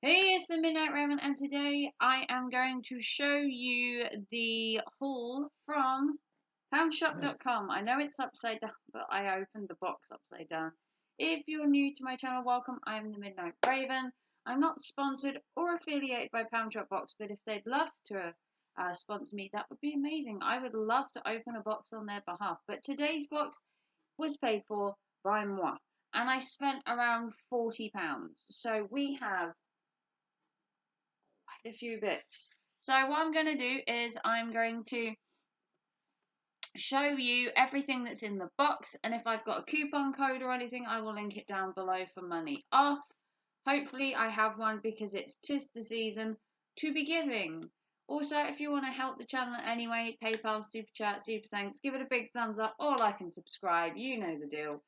Hey, it's the Midnight Raven, and today I am going to show you the haul from poundshop.com. I know it's upside down, but I opened the box upside down. If you're new to my channel, welcome. I'm the Midnight Raven. I'm not sponsored or affiliated by Poundshop Box, but if they'd love to sponsor me, that would be amazing. I would love to open a box on their behalf. But today's box was paid for by moi, and I spent around £40. So we have a few bits. So what I'm going to do is I'm going to show you everything that's in the box, and if I've got a coupon code or anything, I will link it down below for money off. Hopefully I have one because it's 'tis the season to be giving. Also, if you want to help the channel in any way, PayPal, Super Chat, Super Thanks, give it a big thumbs up or like and subscribe. You know the deal.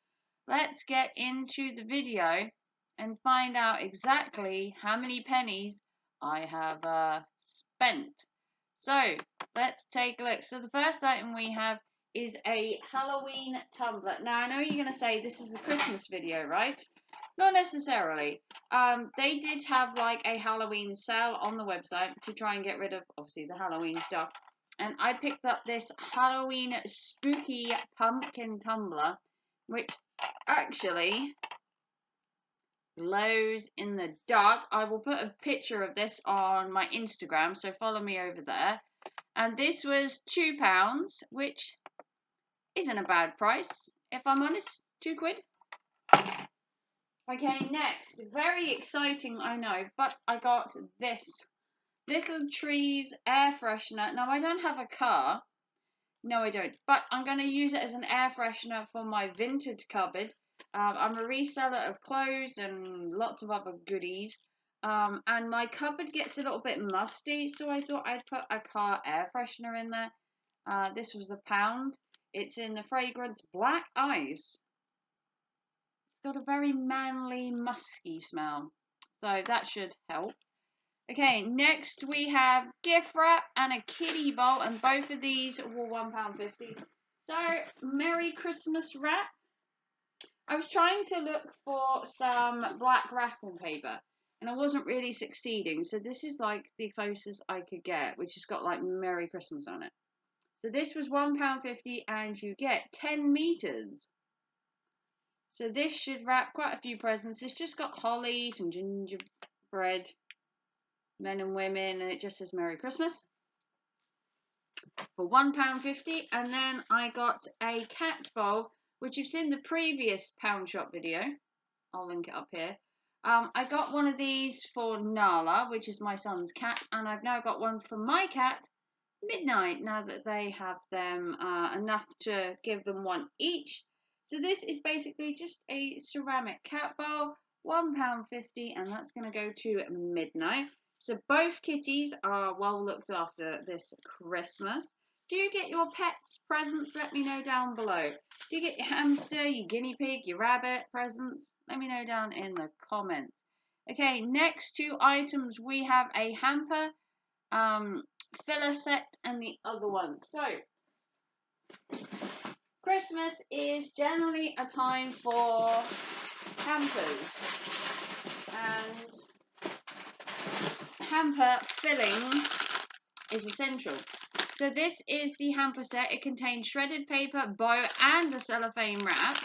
Let's get into the video and find out exactly how many pennies I have spent. So let's take a look. So the first item we have is a Halloween tumbler. Now I know you're going to say this is a Christmas video, right? Not necessarily. They did have like a Halloween sale on the website to try and get rid of obviously the Halloween stuff. And I picked up this Halloween spooky pumpkin tumbler, which actually glows in the dark. I will put a picture of this on my Instagram, so follow me over there. And this was £2, which isn't a bad price, if I'm honest. £2. Okay, next, very exciting, I know, but I got this Little Trees air freshener. Now I don't have a car, no I don't, but I'm going to use it as an air freshener for my vintage cupboard. I'm a reseller of clothes and lots of other goodies. And my cupboard gets a little bit musty, so I thought I'd put a car air freshener in there. This was £1. It's in the fragrance Black Ice. It's got a very manly, musky smell, so that should help. Okay, next we have gift wrap and a kiddie bowl, and both of these were £1.50. So, Merry Christmas wrap. I was trying to look for some black wrapping paper, and I wasn't really succeeding, so this is like the closest I could get, which has got like Merry Christmas on it. So this was £1.50, and you get 10 meters. So this should wrap quite a few presents. It's just got holly, some gingerbread, men and women, and it just says Merry Christmas for £1.50. And then I got a cat bowl, which you've seen the previous Pound Shop video. I'll link it up here. I got one of these for Nala, which is my son's cat, and I've now got one for my cat, Midnight, now that they have them enough to give them one each. So this is basically just a ceramic cat bowl, £1.50, and that's going to go to Midnight. So both kitties are well looked after this Christmas. Do you get your pets presents? Let me know down below. Do you get your hamster, your guinea pig, your rabbit presents? Let me know down in the comments. Okay, next two items we have a hamper, filler set, and the other one. So Christmas is generally a time for hampers, and hamper filling is essential. So this is the hamper set. It contains shredded paper, bow, and a cellophane wrap,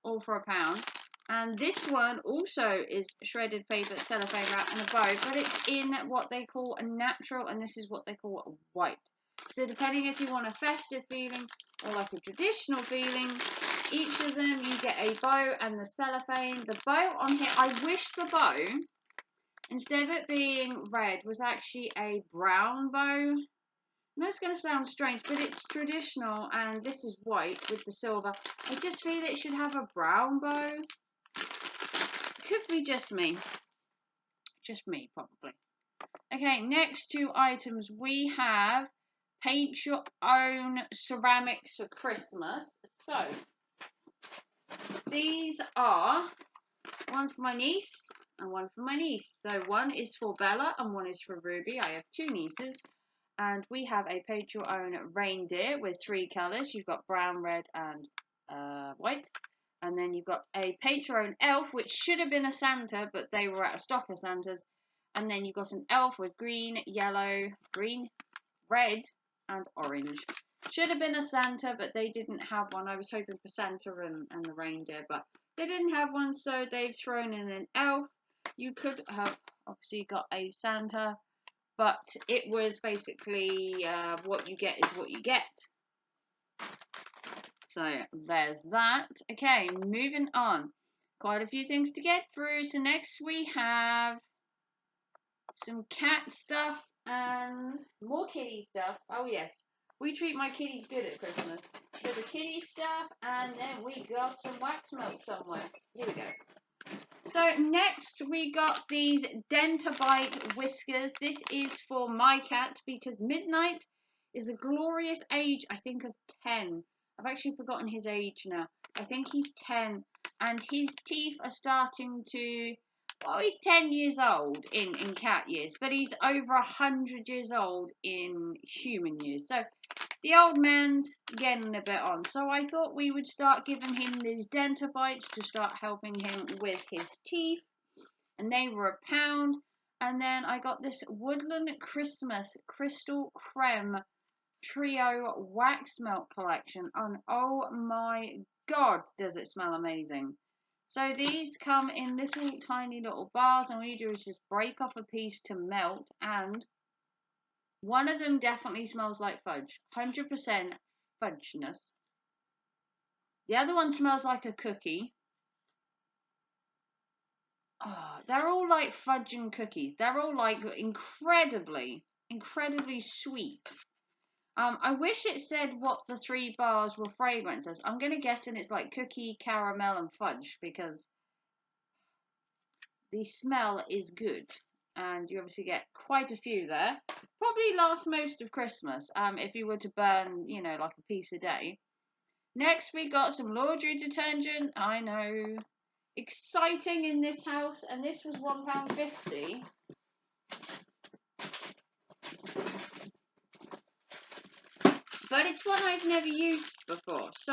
all for £1. And this one also is shredded paper, cellophane wrap, and a bow, but it's in what they call a natural, and this is what they call a white. So depending if you want a festive feeling or like a traditional feeling, each of them you get a bow and the cellophane. The bow on here, I wish the bow, instead of it being red, was actually a brown bow. I know it's going to sound strange, but it's traditional, and this is white with the silver. I just feel it should have a brown bow. Could be just me. Just me, probably. Okay, next two items we have paint your own ceramics for Christmas. So, these are one for my niece and one for my niece. So, one is for Bella and one is for Ruby. I have two nieces. And we have a paint your own reindeer with 3 colours. You've got brown, red, and white. And then you've got a paint your own elf, which should have been a Santa, but they were out of stock of Santas. And then you've got an elf with green, yellow, green, red, and orange. Should have been a Santa, but they didn't have one. I was hoping for Santa and the reindeer, but they didn't have one, so they've thrown in an elf. You could have obviously got a Santa, but it was basically what you get is what you get. So there's that. Okay, moving on. Quite a few things to get through. So next we have some cat stuff and more kitty stuff. Oh yes, we treat my kitties good at Christmas. So the kitty stuff, and then we got some wax melt somewhere. Here we go. So next we got these Dentabite whiskers. This is for my cat because Midnight is a glorious age, I think, of 10. I've actually forgotten his age now. I think he's 10, and his teeth are starting to... Well, he's 10 years old in cat years, but he's over 100 years old in human years. So the old man's getting a bit on. So I thought we would start giving him these Dentabites to start helping him with his teeth. And they were £1. And then I got this Woodland Christmas Crystal Creme Trio Wax Melt Collection. And oh my God, does it smell amazing. So these come in little tiny little bars, and all you do is just break off a piece to melt, and one of them definitely smells like fudge, 100% fudginess. The other one smells like a cookie. Oh, they're all like fudge and cookies. They're all like incredibly sweet. I wish it said what the 3 bars were fragrances. I'm going to guess it's like cookie, caramel, and fudge, because the smell is good. And you obviously get quite a few there. Probably last most of Christmas, if you were to burn, you know, like a piece a day. Next, we got some laundry detergent. I know. Exciting in this house. And this was £1.50. But it's one I've never used before. So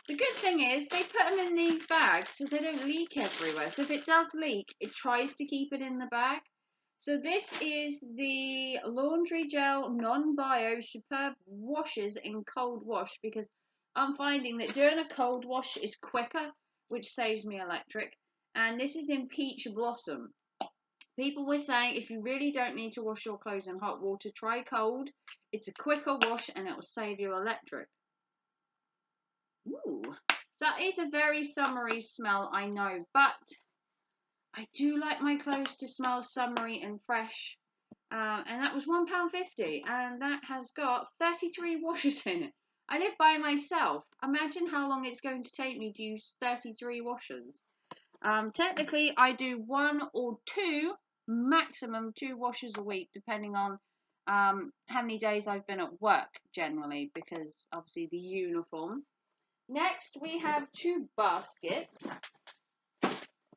the good thing is they put them in these bags so they don't leak everywhere. So if it does leak, it tries to keep it in the bag. So this is the Laundry Gel Non-Bio Superb Washes in Cold Wash, because I'm finding that doing a cold wash is quicker, which saves me electric. And this is in Peach Blossom. People were saying if you really don't need to wash your clothes in hot water, try cold. It's a quicker wash and it will save you electric. Ooh, that is a very summery smell, I know, but I do like my clothes to smell summery and fresh. And that was £1.50, and that has got 33 washes in it. I live by myself. Imagine how long it's going to take me to use 33 washers. Technically, I do 1 or 2, maximum 2 washes a week, depending on how many days I've been at work, generally, because obviously the uniform. Next, we have 2 baskets.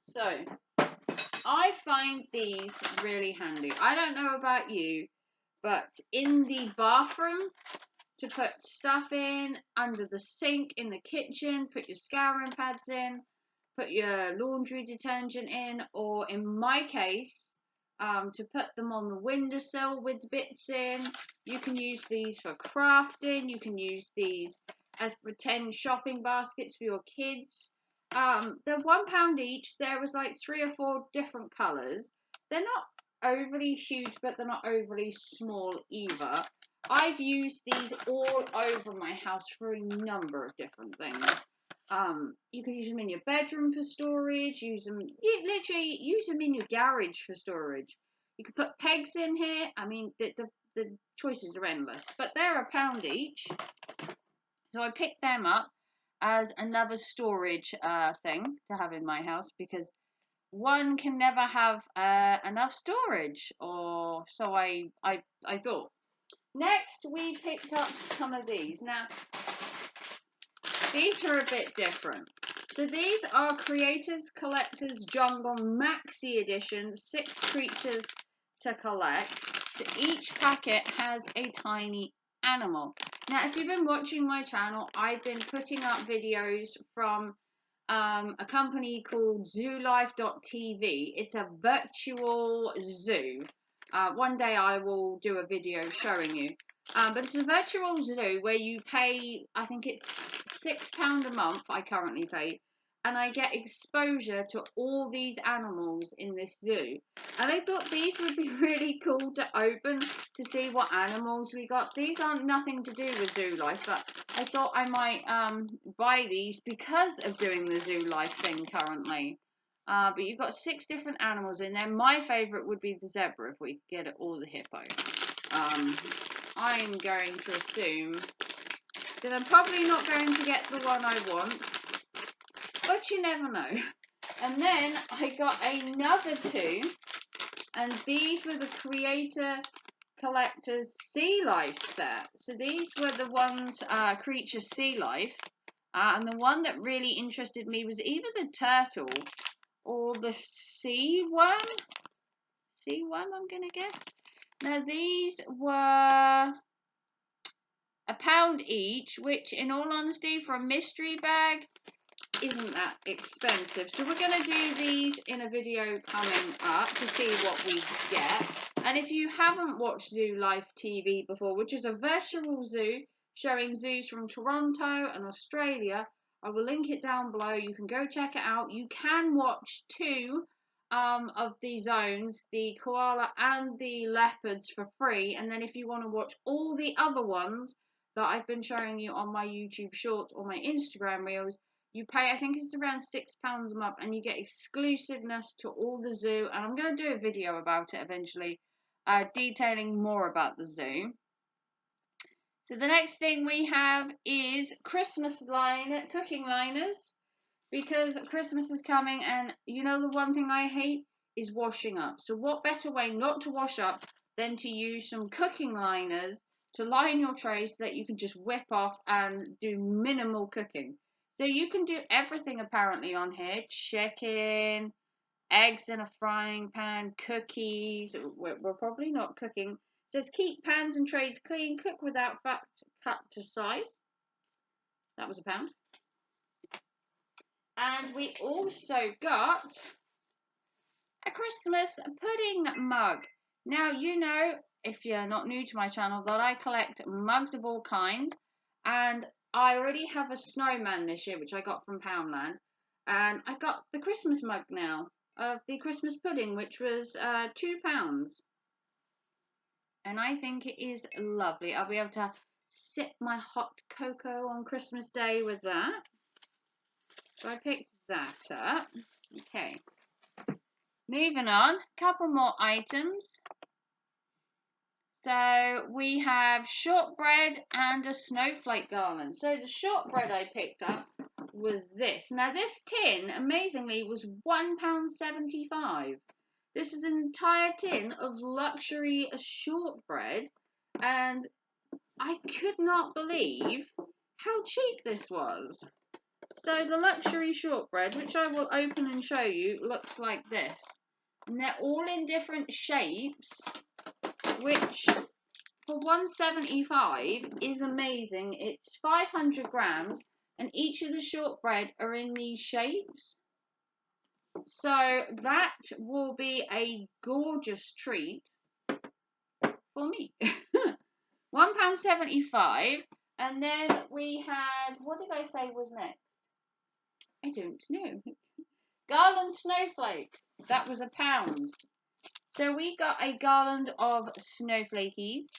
So, I find these really handy. I don't know about you, but in the bathroom, to put stuff in, under the sink, in the kitchen, put your scouring pads in, put your laundry detergent in, or in my case, to put them on the windowsill with bits in. You can use these for crafting. You can use these as pretend shopping baskets for your kids. They're £1 each. There was like 3 or 4 different colours. They're not overly huge, but they're not overly small either. I've used these all over my house for a number of different things. You can use them in your bedroom for storage. You literally use them in your garage for storage. You can put pegs in here. I mean, the choices are endless. But they're £1 each. So I picked them up as another storage thing to have in my house, because one can never have enough storage, or so I thought. Next, we picked up some of these. Now, these are a bit different. So these are Creators Collectors Jungle Maxi Edition, 6 creatures to collect. So each packet has a tiny animal. Now, if you've been watching my channel, I've been putting up videos from a company called ZooLife.tv. It's a virtual zoo. One day I will do a video showing you. But it's a virtual zoo where you pay, I think it's £6 a month, I currently pay, and I get exposure to all these animals in this zoo. And I thought these would be really cool to open to see what animals we got. These aren't nothing to do with Zoo Life, but I thought I might buy these because of doing the Zoo Life thing currently. But you've got 6 different animals in there. My favourite would be the zebra if we could get it, or the hippo. I'm going to assume that I'm probably not going to get the one I want, but you never know. And then I got another 2, and these were the Creator Collectors Sea Life set. So these were the ones, Creature Sea Life, and the one that really interested me was either the turtle or the sea worm. Sea worm, I'm gonna guess. Now these were £1 each, which in all honesty for a mystery bag isn't that expensive. So we're going to do these in a video coming up to see what we get. And if you haven't watched Zoo Life TV before, which is a virtual zoo showing zoos from Toronto and Australia, I will link it down below. You can go check it out. You can watch 2 of the zones, the koala and the leopards, for free. And then if you want to watch all the other ones that I've been showing you on my YouTube shorts or my Instagram reels, you pay, I think it's around £6 a month, and you get exclusiveness to all the zoo. And I'm going to do a video about it eventually, detailing more about the zoo. So the next thing we have is Christmas cooking liners, because Christmas is coming, and you know the one thing I hate is washing up. So what better way not to wash up than to use some cooking liners to line your tray so that you can just whip off and do minimal cooking. So you can do everything apparently on here: chicken, eggs in a frying pan, cookies. We're probably not cooking. It says keep pans and trays clean, cook without fats, cut to size. That was £1. And we also got a Christmas pudding mug. Now, you know, if you're not new to my channel, that I collect mugs of all kind. And I already have a snowman this year, which I got from Poundland. And I got the Christmas mug now of the Christmas pudding, which was £2. And I think it is lovely. I'll be able to sip my hot cocoa on Christmas Day with that. So I picked that up. Okay. Moving on, couple more items. So we have shortbread and a snowflake garland. So the shortbread I picked up was this. Now this tin, amazingly, was £1.75. This is an entire tin of luxury shortbread, and I could not believe how cheap this was. So the luxury shortbread, which I will open and show you, looks like this. And they're all in different shapes, which for £1.75 is amazing. It's 500 grams, and each of the shortbread are in these shapes. So that will be a gorgeous treat for me. £1.75. And then we had, what did I say was next? I don't know. Garland snowflake. That was £1. So we got a garland of snowflakies.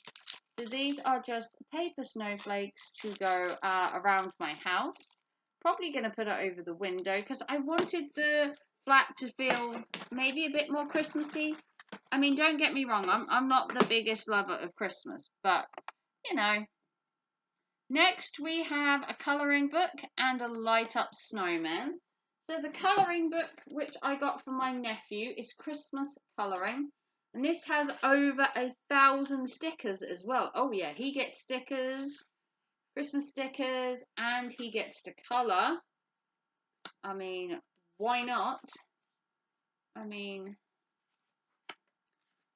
So these are just paper snowflakes to go around my house. Probably going to put it over the window because I wanted the flat to feel maybe a bit more Christmassy. I mean, don't get me wrong, I'm not the biggest lover of Christmas, but you know. Next we have a colouring book and a light up snowman. So the colouring book, which I got from my nephew, is Christmas colouring. And this has over 1,000 stickers as well. Oh yeah, he gets stickers, Christmas stickers, and he gets to colour. I mean, why not? I mean,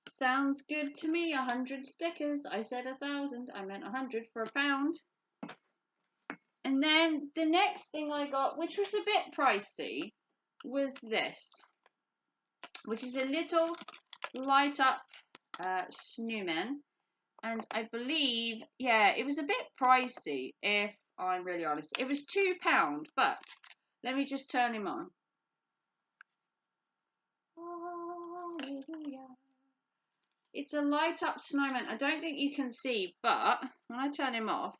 sounds good to me. 100 stickers. I said 1,000. I meant 100 for £1. And then the next thing I got, which was a bit pricey, was this, which is a little light up snowman. And I believe, yeah, it was a bit pricey, if I'm really honest. It was £2, but let me just turn him on. Hallelujah. It's a light up snowman. I don't think you can see, but when I turn him off,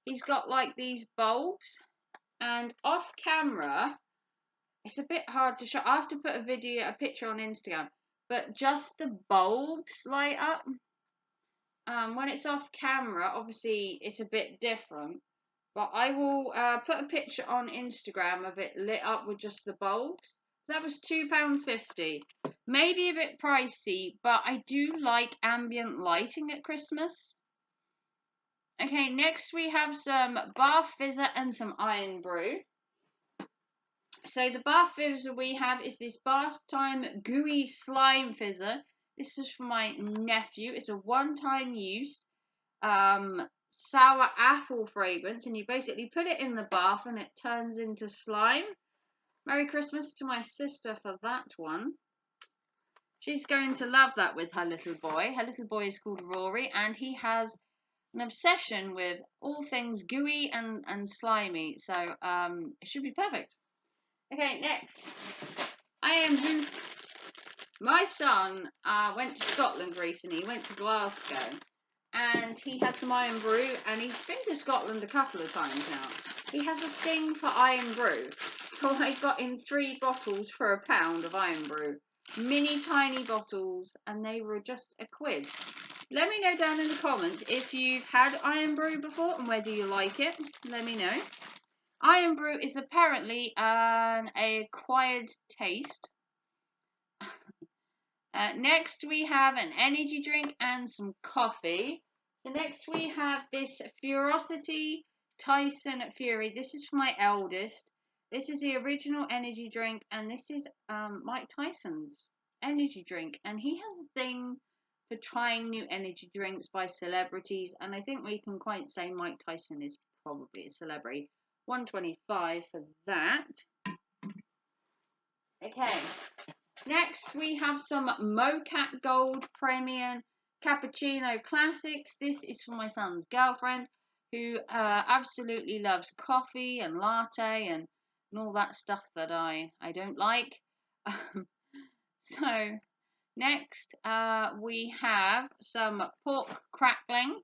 he's got like these bulbs. And off camera, it's a bit hard to show. I have to put a picture on Instagram. But just the bulbs light up. When it's off camera, obviously it's a bit different. But I will put a picture on Instagram of it lit up with just the bulbs. That was £2.50. Maybe a bit pricey, but I do like ambient lighting at Christmas. Okay, next we have some bath fizzer and some iron brew. So the bath fizzer we have is this bath time gooey slime fizzer. This is for my nephew. It's a one-time use sour apple fragrance, and you basically put it in the bath and it turns into slime. Merry Christmas to my sister for that one. She's going to love that with her little boy. Her little boy is called Rory, and he has an obsession with all things gooey and slimy. So it should be perfect. Okay, next. I am Zoo. My son went to Scotland recently. He went to Glasgow. And he had some iron brew, and he's been to Scotland a couple of times now. He has a thing for iron brew. So I got him 3 bottles for £1 of iron brew. Mini tiny bottles, and they were just £1. Let me know down in the comments if you've had iron brew before and whether you like it. Let me know. Iron brew is apparently an acquired taste. Next we have an energy drink and some coffee. So next we have this Furosity Tyson Fury. This is for my eldest. This is the original energy drink, and this is Mike Tyson's energy drink. And he has a thing for trying new energy drinks by celebrities, and I think we can quite say Mike Tyson is probably a celebrity. $1.25 for that. Okay. Next, we have some Mocat Gold Premium Cappuccino Classics. This is for my son's girlfriend, who absolutely loves coffee and latte and all that stuff that I don't like. So, next, we have some pork crackling.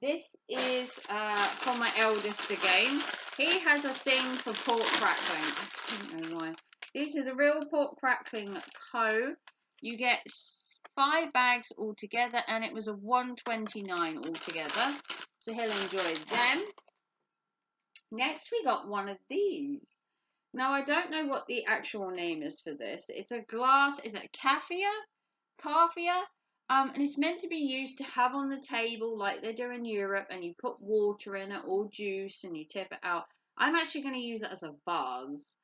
This is for my eldest again. He has a thing for pork crackling. I don't know why. These are the Real Pork Crackling Co. You get 5 bags altogether, and it was a $1.29 altogether. So he'll enjoy them. Next, we got one of these. Now, I don't know what the actual name is for this. It's a glass. Is it Cafia? And it's meant to be used to have on the table like they do in Europe, and you put water in it or juice and you tip it out. I'm actually going to use it as a vase.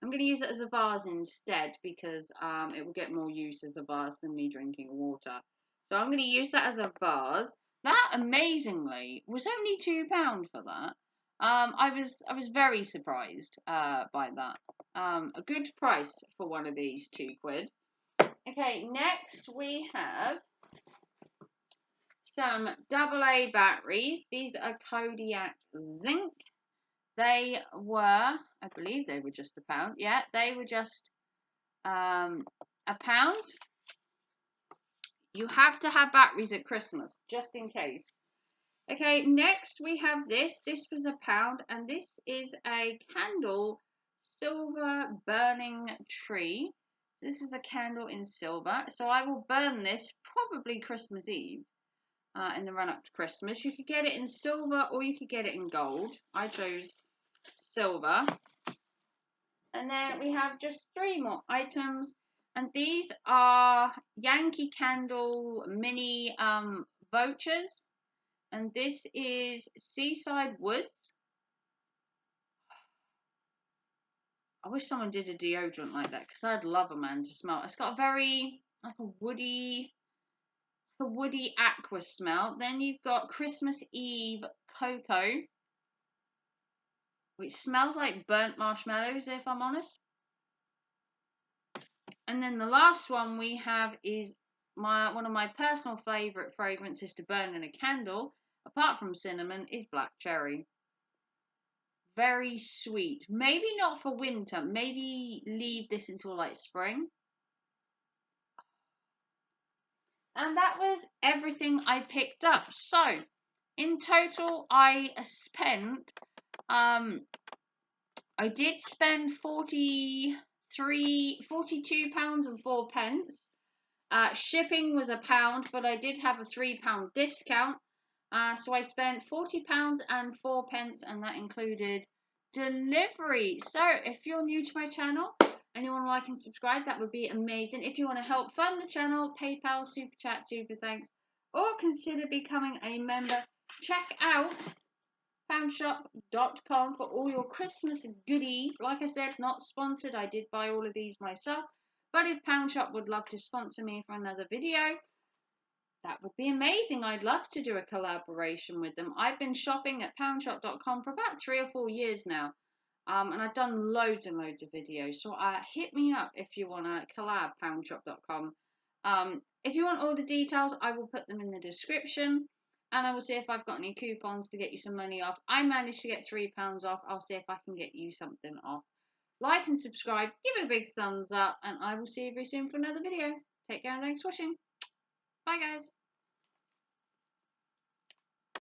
I'm going to use it as a vase instead because it will get more use as a vase than me drinking water. So I'm going to use that as a vase. That amazingly was only £2 for that. I was very surprised by that. A good price for one of these, £2. Okay, next we have some AA batteries. These are Kodiak Zinc. They were, I believe they were just £1. Yeah, they were just £1. You have to have batteries at Christmas, just in case. Okay, next we have this. This was £1, and this is a candle silver burning tree. This is a candle in silver, so I will burn this probably Christmas Eve, in the run-up to Christmas. You could get it in silver or you could get it in gold. I chose silver. And then we have just 3 more items, and these are Yankee Candle mini vouchers, and this is Seaside Woods. I wish someone did a deodorant like that, because I'd love a man to smell. It's got a very, like a woody aqua smell. Then you've got Christmas Eve Cocoa. which smells like burnt marshmallows, if I'm honest. And then the last one we have is one of my personal favourite fragrances to burn in a candle, apart from cinnamon, is black cherry. Very sweet. Maybe not for winter. Maybe leave this until like spring. And that was everything I picked up. So, in total, I did spend £42 and 4 pence. Shipping was £1, but I did have a £3 discount. So I spent £40 and 4 pence, and that included delivery. So if you're new to my channel and you want to like and subscribe, that would be amazing. If you want to help fund the channel, PayPal, Super Chat, Super Thanks, or consider becoming a member, check out poundshop.com for all your Christmas goodies. Like I said, not sponsored. I did buy all of these myself. But if Poundshop would love to sponsor me for another video, that would be amazing. I'd love to do a collaboration with them. I've been shopping at poundshop.com for about 3 or 4 years now. And I've done loads and loads of videos. So hit me up if you want to collab, poundshop.com. If you want all the details, I will put them in the description. And I will see if I've got any coupons to get you some money off. I managed to get £3 off. I'll see if I can get you something off. Like and subscribe. Give it a big thumbs up. And I will see you very soon for another video. Take care and thanks for watching. Bye, guys.